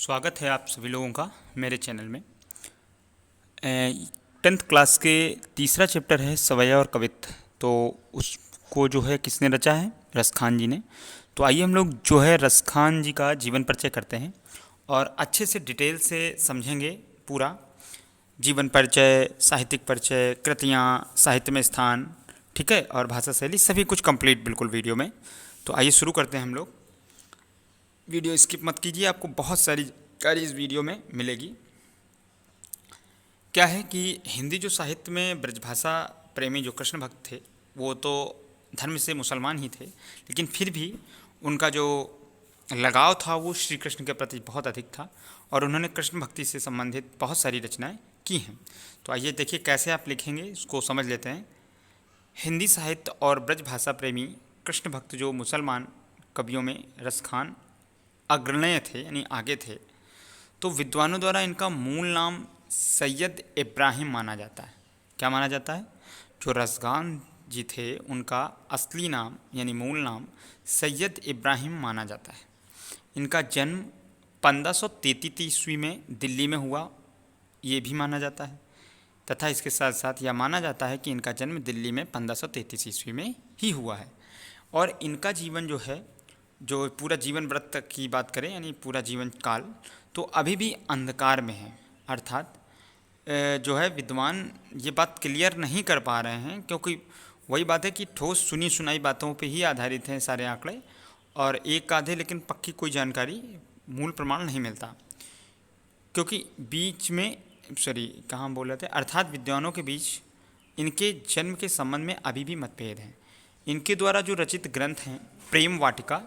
स्वागत है आप सभी लोगों का मेरे चैनल में। 10th क्लास के तीसरा चैप्टर है सवैया और कवित्त। तो उसको जो है किसने रचा है? रसखान जी ने। तो आइए हम लोग जो है रसखान जी का जीवन परिचय करते हैं और अच्छे से डिटेल से समझेंगे पूरा जीवन परिचय, साहित्यिक परिचय, कृतियाँ, साहित्य में स्थान, ठीक है, और भाषा शैली, सभी कुछ कंप्लीट बिल्कुल वीडियो में। तो आइए शुरू करते हैं हम लोग। वीडियो स्किप मत कीजिए, आपको बहुत सारी जानकारी इस वीडियो में मिलेगी। क्या है कि हिंदी जो साहित्य में ब्रजभाषा प्रेमी जो कृष्ण भक्त थे, वो तो धर्म से मुसलमान ही थे, लेकिन फिर भी उनका जो लगाव था वो श्री कृष्ण के प्रति बहुत अधिक था और उन्होंने कृष्ण भक्ति से संबंधित बहुत सारी रचनाएं की हैं। तो आइए देखिए कैसे आप लिखेंगे, इसको समझ लेते हैं। हिंदी साहित्य और ब्रजभाषा प्रेमी कृष्ण भक्त जो मुसलमान कवियों में रसखान अग्रणीय थे, यानी आगे थे। तो विद्वानों द्वारा इनका मूल नाम सैयद इब्राहिम माना जाता है। क्या माना जाता है? जो रसखान जी थे उनका असली नाम यानी मूल नाम सैयद इब्राहिम माना जाता है। इनका जन्म 1533 ईस्वी में दिल्ली में हुआ, ये भी माना जाता है, तथा इसके साथ साथ यह माना जाता है कि इनका जन्म दिल्ली में 1533 ईस्वी में ही हुआ है। और इनका जीवन जो है, जो पूरा जीवन व्रत की बात करें यानी पूरा जीवन काल, तो अभी भी अंधकार में है। अर्थात जो है विद्वान ये बात क्लियर नहीं कर पा रहे हैं, क्योंकि वही बात है कि ठोस सुनी सुनाई बातों पे ही आधारित हैं सारे आंकड़े, और एक आधे लेकिन पक्की कोई जानकारी, मूल प्रमाण नहीं मिलता। क्योंकि बीच में कहाँ बोल रहे थे, अर्थात विद्वानों के बीच इनके जन्म के संबंध में अभी भी मतभेद हैं। इनके द्वारा जो रचित ग्रंथ हैं प्रेम वाटिका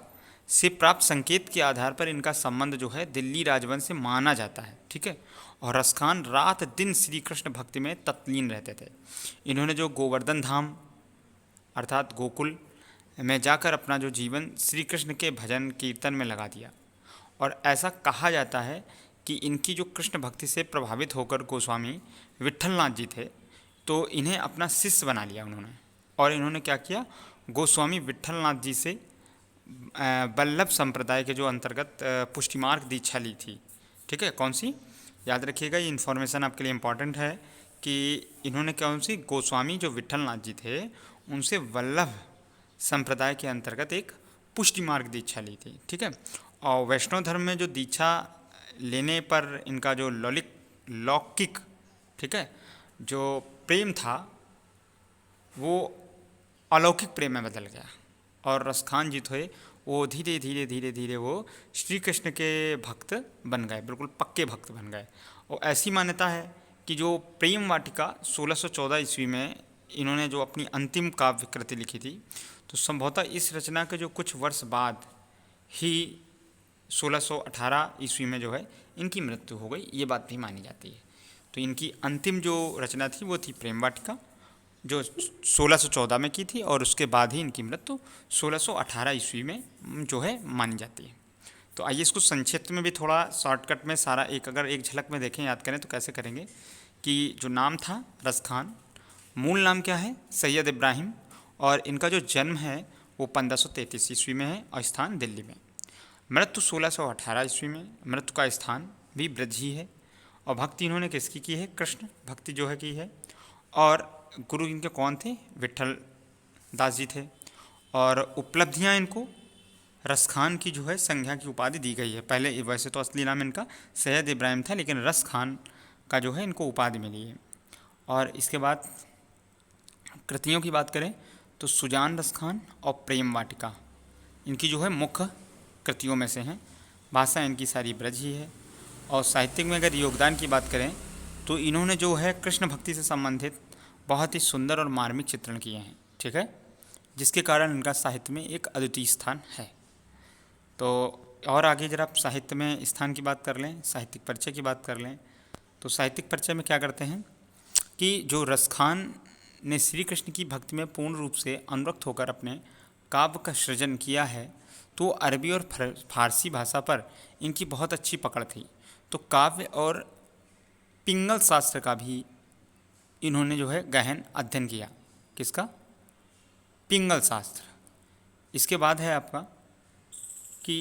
से प्राप्त संकेत के आधार पर इनका संबंध जो है दिल्ली राजवंश से माना जाता है, ठीक है। और रसखान रात दिन श्री कृष्ण भक्ति में तत्लीन रहते थे। इन्होंने जो गोवर्धन धाम अर्थात गोकुल में जाकर अपना जो जीवन श्री कृष्ण के भजन कीर्तन में लगा दिया। और ऐसा कहा जाता है कि इनकी जो कृष्ण भक्ति से प्रभावित होकर गोस्वामी विट्ठलनाथ जी थे, तो इन्हें अपना शिष्य बना लिया उन्होंने। और इन्होंने क्या किया, गोस्वामी विट्ठलनाथ जी से वल्लभ संप्रदाय के जो अंतर्गत पुष्टि मार्ग दीक्षा ली थी, ठीक है। कौन सी? याद रखिएगा, ये इन्फॉर्मेशन आपके लिए इम्पॉर्टेंट है कि इन्होंने कौन सी, गोस्वामी जो विट्ठलनाथ जी थे उनसे वल्लभ संप्रदाय के अंतर्गत एक पुष्टि मार्ग दीक्षा ली थी, ठीक है। और वैष्णव धर्म में जो दीक्षा लेने पर इनका जो लौकिक, ठीक है, जो प्रेम था वो अलौकिक प्रेम में बदल गया। और रसखान जी थे वो धीरे धीरे धीरे धीरे वो श्री कृष्ण के भक्त बन गए, बिल्कुल पक्के भक्त बन गए। और ऐसी मान्यता है कि जो प्रेम वाटिका 1614 ईस्वी में इन्होंने जो अपनी अंतिम काव्य कृति लिखी थी, तो संभवतः इस रचना के जो कुछ वर्ष बाद ही 1618 ईस्वी में जो है इनकी मृत्यु हो गई, ये बात भी मानी जाती है। तो इनकी अंतिम जो रचना थी वो थी प्रेम वाटिका, जो 1614 में की थी, और उसके बाद ही इनकी मृत्यु 1618 ईस्वी में जो है मानी जाती है। तो आइए इसको संक्षिप्त में भी थोड़ा शॉर्टकट में सारा अगर एक झलक में देखें, याद करें तो कैसे करेंगे कि जो नाम था रसखान, मूल नाम क्या है? सैयद इब्राहिम। और इनका जो जन्म है वो 1533 ईस्वी में है और स्थान दिल्ली में। मृत्यु 1618 ईस्वी में, मृत्यु का स्थान भी ब्रज ही है। और भक्ति इन्होंने किसकी की है? कृष्ण भक्ति जो है की है। और गुरु इनके कौन थे? विट्ठल दास जी थे। और उपलब्धियां इनको रसखान की जो है संज्ञा की उपाधि दी गई है। पहले वैसे तो असली नाम इनका सैयद इब्राहिम था, लेकिन रसखान का जो है इनको उपाधि मिली है। और इसके बाद कृतियों की बात करें तो सुजान रसखान और प्रेम वाटिका इनकी जो है मुख्य कृतियों में से हैं। भाषा इनकी सारी ब्रज ही है। और साहित्यिक में अगर योगदान की बात करें तो इन्होंने जो है कृष्ण भक्ति से संबंधित बहुत ही सुंदर और मार्मिक चित्रण किए हैं, ठीक है, जिसके कारण इनका साहित्य में एक अद्वितीय स्थान है। तो और आगे जरा आप साहित्य में स्थान की बात कर लें, साहित्यिक परिचय की बात कर लें, तो साहित्यिक परिचय में क्या करते हैं कि जो रसखान ने श्री कृष्ण की भक्ति में पूर्ण रूप से अनुरक्त होकर अपने काव्य का सृजन किया है, तो अरबी और फारसी भाषा पर इनकी बहुत अच्छी पकड़ थी। तो काव्य और पिंगल शास्त्र का भी इन्होंने जो है गहन अध्ययन किया। किसका? पिंगल शास्त्र। इसके बाद है आपका कि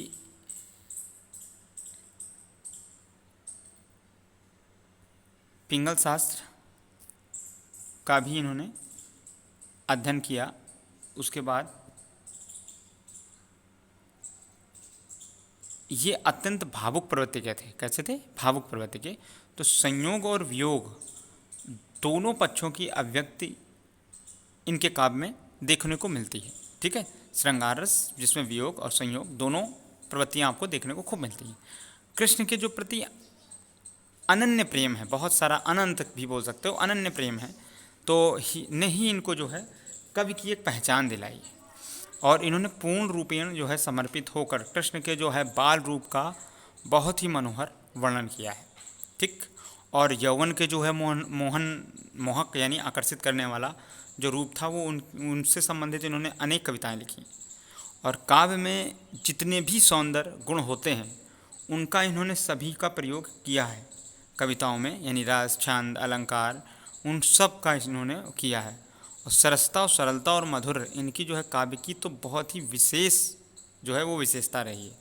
पिंगल शास्त्र का भी इन्होंने अध्ययन किया। उसके बाद ये अत्यंत भावुक प्रवृत्ति के थे। कैसे थे? भावुक प्रवृत्ति के। तो संयोग और वियोग दोनों पक्षों की अभिव्यक्ति इनके काव्य में देखने को मिलती है। ठीक है, श्रृंगार रस जिसमें वियोग और संयोग दोनों प्रवृत्तियाँ आपको देखने को खूब मिलती हैं। कृष्ण के जो प्रति अनन्य प्रेम है, बहुत सारा, अनंत भी बोल सकते हो, अनन्य प्रेम है, तो ने ही इनको जो है कवि की एक पहचान दिलाई है। और इन्होंने पूर्ण रूपेण जो है समर्पित होकर कृष्ण के जो है बाल रूप का बहुत ही मनोहर वर्णन किया है। ठीक, और यौवन के जो है मोहक यानी आकर्षित करने वाला जो रूप था वो उनसे संबंधित इन्होंने अनेक कविताएं लिखी। और काव्य में जितने भी सौंदर्य गुण होते हैं उनका इन्होंने सभी का प्रयोग किया है कविताओं में, यानी रस, छंद, अलंकार, उन सब का इन्होंने किया है। और सरसता और सरलता और मधुर इनकी जो है काव्य की तो बहुत ही विशेष जो है वो विशेषता रही है।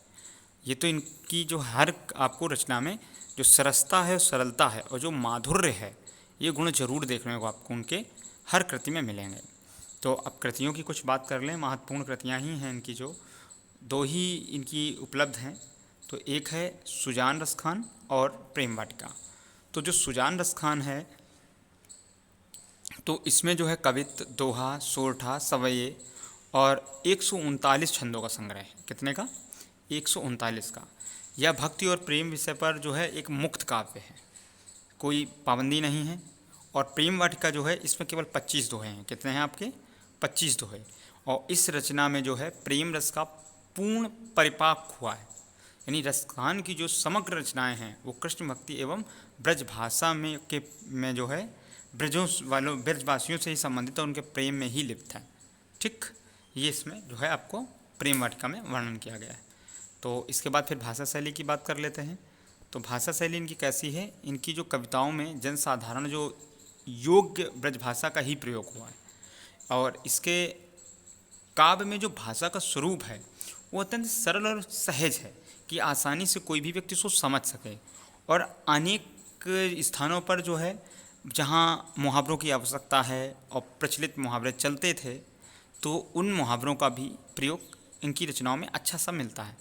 ये तो इनकी जो हर आपको रचना में जो सरसता है, सरलता है और जो माधुर्य है, ये गुण जरूर देखने को आपको उनके हर कृति में मिलेंगे। तो अब कृतियों की कुछ बात कर लें। महत्वपूर्ण कृतियाँ ही हैं इनकी, जो दो ही इनकी उपलब्ध हैं। तो एक है सुजान रसखान और प्रेम वाटिका। तो जो सुजान रसखान है तो इसमें जो है कवित्त, दोहा, सोरठा, सवैये और 139 छंदों का संग्रह है। कितने का? 139 का। यह भक्ति और प्रेम विषय पर जो है एक मुक्त काव्य है, कोई पाबंदी नहीं है। और प्रेम वाटिका जो है इसमें केवल 25 दोहे हैं। कितने हैं आपके? 25 दोहे। और इस रचना में जो है प्रेम रस का पूर्ण परिपाक हुआ है, यानी रसखान की जो समग्र रचनाएं हैं वो कृष्ण भक्ति एवं ब्रज भाषा में जो है ब्रजवासियों से ही संबंधित और उनके प्रेम में ही लिप्त है। ठीक, ये इसमें जो है आपको प्रेम वाटिका में वर्णन किया गया है। तो इसके बाद फिर भाषा शैली की बात कर लेते हैं। तो भाषा शैली इनकी कैसी है? इनकी जो कविताओं में जनसाधारण जो योग्य ब्रज भाषा का ही प्रयोग हुआ है। और इसके काव्य में जो भाषा का स्वरूप है वो अत्यंत सरल और सहज है कि आसानी से कोई भी व्यक्ति उसको समझ सके। और अनेक स्थानों पर जो है जहाँ मुहावरों की आवश्यकता है और प्रचलित मुहावरे चलते थे तो उन मुहावरों का भी प्रयोग इनकी रचनाओं में अच्छा सा मिलता है।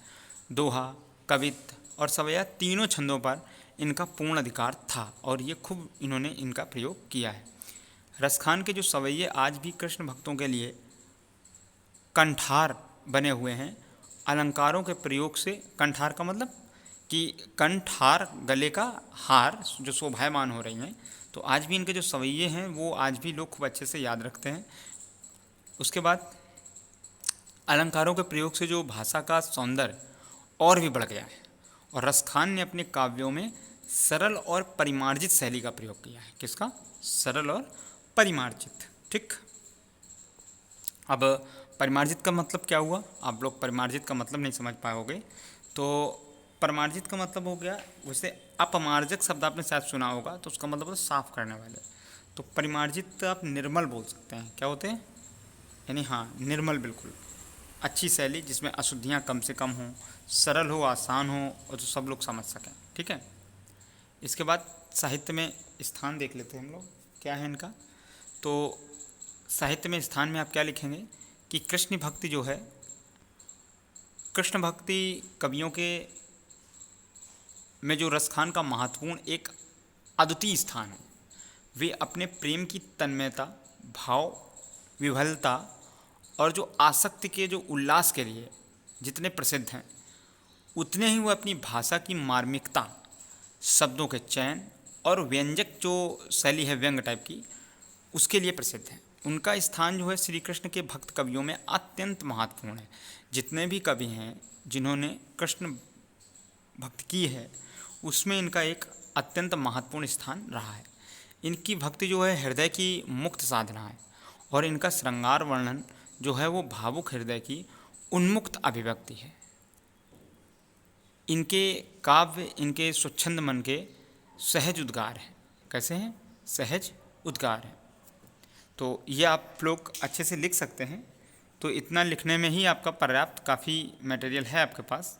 दोहा, कवित्त और सवैया तीनों छंदों पर इनका पूर्ण अधिकार था और ये खूब इन्होंने इनका प्रयोग किया है। रसखान के जो सवैये आज भी कृष्ण भक्तों के लिए कंठार बने हुए हैं। अलंकारों के प्रयोग से, कंठार का मतलब कि कंठार गले का हार जो शोभायमान हो रही हैं, तो आज भी इनके जो सवैये हैं वो आज भी लोग खूब अच्छे से याद रखते हैं। उसके बाद अलंकारों के प्रयोग से जो भाषा का सौंदर्य और भी बढ़ गया है। और रसखान ने अपने काव्यों में सरल और परिमार्जित शैली का प्रयोग किया है। किसका? सरल और परिमार्जित। ठीक, अब परिमार्जित का मतलब क्या हुआ? आप लोग परिमार्जित का मतलब नहीं समझ पाओगे। तो परिमार्जित का मतलब हो गया, वैसे अपमार्जक शब्द आपने शायद सुना होगा, तो उसका मतलब होता है साफ करने वाले। तो परिमार्जित आप निर्मल बोल सकते हैं। क्या होते हैं? यानी हाँ, निर्मल, बिल्कुल अच्छी शैली जिसमें अशुद्धियाँ कम से कम हों, सरल हो, आसान हो और जो सब लोग समझ सकें। ठीक है, इसके बाद साहित्य में स्थान देख लेते हैं हम लोग, क्या है इनका। तो साहित्य में स्थान में आप क्या लिखेंगे कि कृष्ण भक्ति जो है, कृष्ण भक्ति कवियों के में जो रसखान का महत्वपूर्ण एक अद्वितीय स्थान है। वे अपने प्रेम की तन्मयता, भाव विभलता और जो आसक्ति के जो उल्लास के लिए जितने प्रसिद्ध हैं, उतने ही वो अपनी भाषा की मार्मिकता, शब्दों के चयन और व्यंजक जो शैली है व्यंग टाइप की, उसके लिए प्रसिद्ध हैं। उनका स्थान जो है श्री कृष्ण के भक्त कवियों में अत्यंत महत्वपूर्ण है। जितने भी कवि हैं जिन्होंने कृष्ण भक्ति की है उसमें इनका एक अत्यंत महत्वपूर्ण स्थान रहा है। इनकी भक्ति जो है हृदय की मुक्त साधना है और इनका श्रृंगार वर्णन जो है वो भावुक हृदय की उन्मुक्त अभिव्यक्ति है। इनके काव्य, इनके स्वच्छंद मन के सहज उद्गार हैं। कैसे हैं? सहज उद्गार हैं। तो ये आप लोग अच्छे से लिख सकते हैं। तो इतना लिखने में ही आपका पर्याप्त काफ़ी मटेरियल है आपके पास।